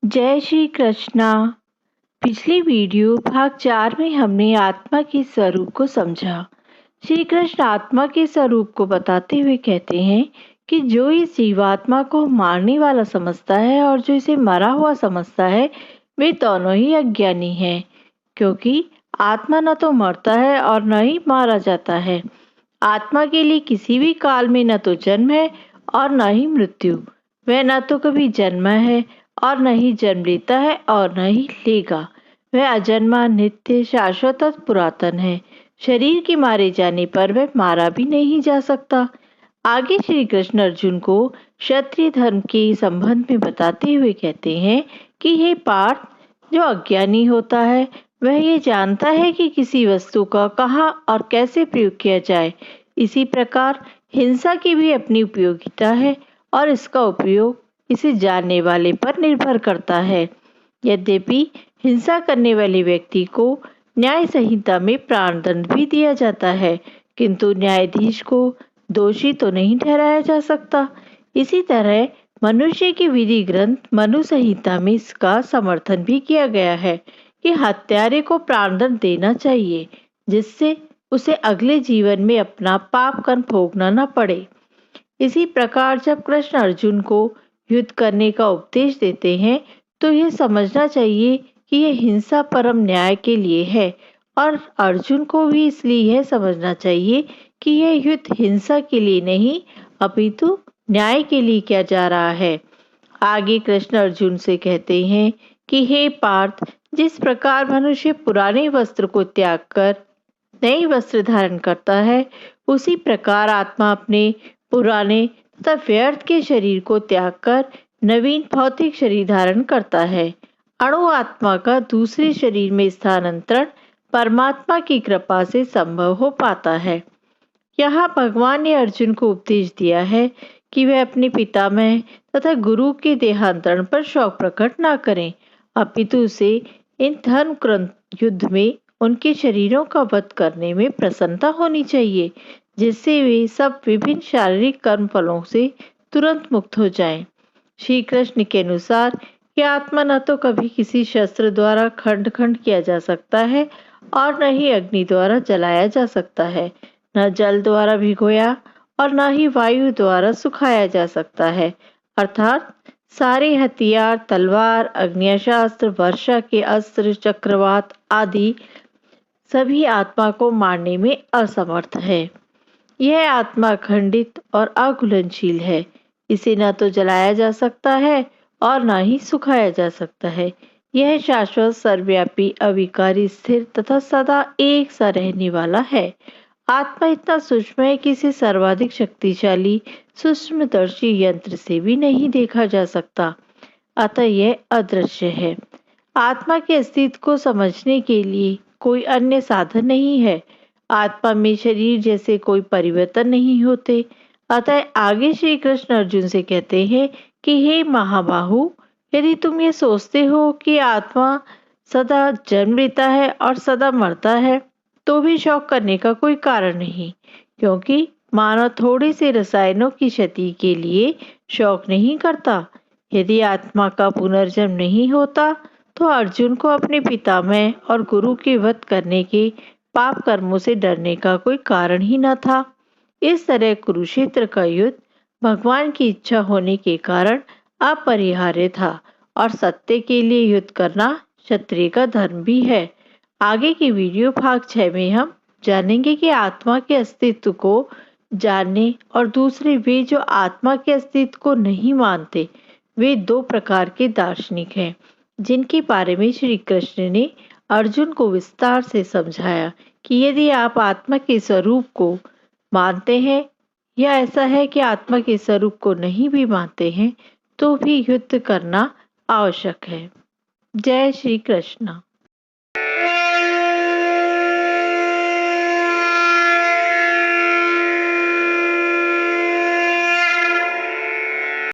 जय श्री कृष्णा। पिछली वीडियो भाग 4 में हमने आत्मा के स्वरूप को समझा। श्री कृष्ण आत्मा के स्वरूप को बताते हुए कहते हैं कि जो इस जीवात्मा को मारने वाला समझता है और जो इसे मरा हुआ समझता है वे दोनों ही अज्ञानी हैं, क्योंकि आत्मा न तो मरता है और न ही मारा जाता है। आत्मा के लिए किसी भी काल में न तो जन्म है और न ही मृत्यु। वह न तो कभी जन्मा है और न ही जन्म लेता है और न ही लेगा। वह अजन्मा, नित्य, शाश्वत और पुरातन है। शरीर के मारे जाने पर वह मारा भी नहीं जा सकता। आगे श्री कृष्ण अर्जुन को क्षत्रिय धर्म के संबंध में बताते हुए कहते हैं कि हे पार्थ, जो अज्ञानी होता है वह ये जानता है कि किसी वस्तु का कहाँ और कैसे प्रयोग किया जाए। इसी प्रकार हिंसा की भी अपनी उपयोगिता है और इसका उपयोग इसे जानने वाले पर निर्भर करता है। यद्यपि हिंसा करने वाले व्यक्ति को न्याय संहिता में प्राणदंड भी दिया जाता है, किंतु न्यायाधीश को दोषी तो नहीं ठहराया जा सकता। इसी तरह मनुष्य की विधि ग्रंथ मनु संहिता में इसका समर्थन भी किया गया है कि हत्यारे को प्राणदंड देना चाहिए, जिससे उसे अगले जीवन में अपना पाप कर्म भोगना न पड़े। इसी प्रकार जब कृष्ण अर्जुन को युद्ध करने का उपदेश देते हैं तो यह समझना चाहिए कि यह हिंसा परम न्याय के लिए है, और अर्जुन को भी इसलिए यह समझना चाहिए कि यह युद्ध हिंसा के लिए नहीं अपितु न्याय के लिए किया जा रहा है। आगे कृष्ण अर्जुन से कहते हैं कि हे पार्थ, जिस प्रकार मनुष्य पुराने वस्त्र को त्याग कर नई वस्त्र धारण करता है, उसी प्रकार आत्मा अपने पुराने तथा व्यर्थ के शरीर को त्याग कर नवीन भौतिक शरीर धारण करता है। अणु आत्मा का दूसरे शरीर में स्थानांतरण परमात्मा की कृपा से संभव हो पाता है। यहाँ भगवान ने अर्जुन को उपदेश दिया है कि वह अपने पितामह तथा गुरु के देहांतरण पर शोक प्रकट न करें, अपितु उसे इन धर्म युद्ध में उनके शरीरों का वध करने में प्रसन्नता होनी चाहिए, जिससे वे सब विभिन्न शारीरिक कर्म फलों से तुरंत मुक्त हो जाएं। श्री कृष्ण के अनुसार यह आत्मा न तो कभी किसी शस्त्र द्वारा खंड खंड किया जा सकता है और न ही अग्नि द्वारा जलाया जा सकता है, न जल द्वारा भिगोया और न ही वायु द्वारा सुखाया जा सकता है। अर्थात सारे हथियार, तलवार, अग्न्यास्त्र, वर्षा के अस्त्र, चक्रवात आदि सभी आत्मा को मारने में असमर्थ है। यह आत्मा खंडित और अघुलनशील है। इसे न तो जलाया जा सकता है और न ही सुखाया जा सकता है। यह शाश्वत, सर्वव्यापी, अविकारी, स्थिर तथा सदा एक सा रहने वाला है। आत्मा इतना सूक्ष्म है कि इसे सर्वाधिक शक्तिशाली सूक्ष्मदर्शी यंत्र से भी नहीं देखा जा सकता, अतः यह अदृश्य है। आत्मा के अस्तित्व को समझने के लिए कोई अन्य साधन नहीं है। आत्मा में शरीर जैसे कोई परिवर्तन नहीं होते। अतः आगे श्री कृष्ण अर्जुन से कहते हैं कि हे महाबाहु, यदि तुम ये सोचते हो कि आत्मा सदा जन्म लेता है और सदा मरता है, तो भी शौक करने का कोई कारण नहीं, क्योंकि मानव थोड़े से रसायनों की क्षति के लिए शौक नहीं करता। यदि आत्मा का पुनर्जन्म नहीं होता तो अर्जुन को अपने पितामह और गुरु के वध करने के पाप कर्मों से डरने का कोई कारण ही न था। इस तरह कुरुक्षेत्र का युद्ध भगवान की इच्छा होने के कारण अपरिहार्य था, और सत्य के लिए युद्ध करना क्षत्रिय का धर्म भी है। आगे की वीडियो भाग 6 में हम जानेंगे कि आत्मा के अस्तित्व को जानने और दूसरे वे जो आत्मा के अस्तित्व को नहीं मानते, वे दो प्रकार के दार्शनिक हैं, जिनके बारे में श्री कृष्ण ने अर्जुन को विस्तार से समझाया कि यदि आप आत्मा के स्वरूप को मानते हैं या ऐसा है कि आत्मा के स्वरूप को नहीं भी मानते हैं, तो भी युद्ध करना आवश्यक है। जय श्री कृष्ण।